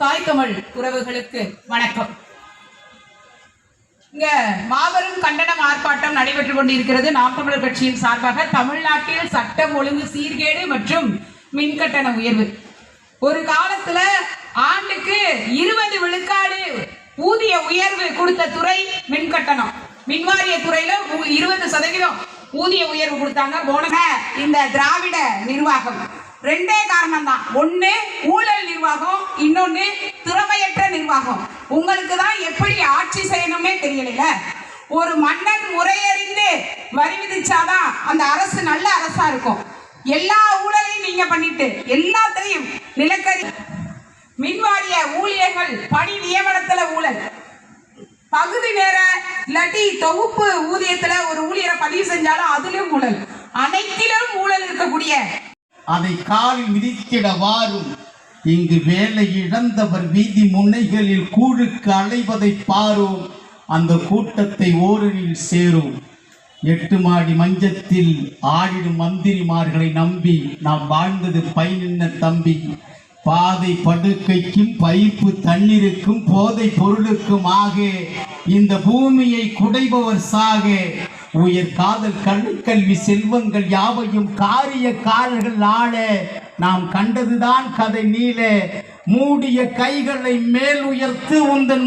தாய் தமிழ் உறவுகளுக்கு வணக்கம். இங்க மாபெரும் கண்டனம் ஆர்ப்பாட்டம் நடைபெற்றுக் கொண்டிருக்கிறது. நாம் தமிழர் கட்சியின் சார்பாக தமிழ்நாட்டில் சட்டம் ஒழுங்கு சீர்கேடு மற்றும் மின்கட்டண உயர்வு. ஒரு காலத்துல ஆண்டுக்கு 20 விழுக்காடு ஊதிய உயர்வு கொடுத்த துறை மின்கட்டணம். மின்வாரிய துறையில 20% ஊதிய உயர்வு கொடுத்தாங்க. போன இந்த திராவிட நிர்வாகம் ரெண்டே காரணம் தான். ஒண்ணு ஊழல் நிர்வாகம், இன்னொன்னு திறமையற்ற நிர்வாகம். உங்களுக்கு தான் எப்படி ஆட்சி செய்யணும்னே தெரியல. ஒரு மன்னன் முறையறிந்து வரி விதிச்சாதான் அந்த அரசு நல்ல அரசா இருக்கும். எல்லா ஊழலையும் நீங்க பண்ணிட்டு எல்லாத்தையும் நிலக்கரி மின்வாரிய ஊழியர்கள் பணி நியமனத்துல ஊழல், பகுதி நேர இல்லாட்டி தொகுப்பு ஊதியத்துல ஒரு ஊழியரை பதிவு செஞ்சாலும் அதிலும் ஊழல், அனைத்திலும் ஊழல் இருக்கக்கூடிய அதை காலில் மிதித்திட வாரும். இங்கு வேலை இழந்தவர் வீதி முனைகளில் கூழுக்கு அலைவதை பாரும். அந்த கூட்டத்தை ஓரணியில் சேரும். 8 மாடி மஞ்சத்தில் ஆடிடும் மந்திரிமார்களை நம்பி நாம் வாழ்ந்தது பயனின்ன தம்பி. பாதை படுக்கைக்கும் பைப்பு தண்ணீருக்கும் போதை பொருளுக்கும் ஆக இந்த பூமியை குடைபவர் சாக. உயர் காதல் கல்வி செல்வங்கள் யாவையும் காரியக்காரர்கள் ஆள. நாம் கண்டதுதான் கதை நீள. மூடிய கைகளை மேல் உயர்த்து உந்தன்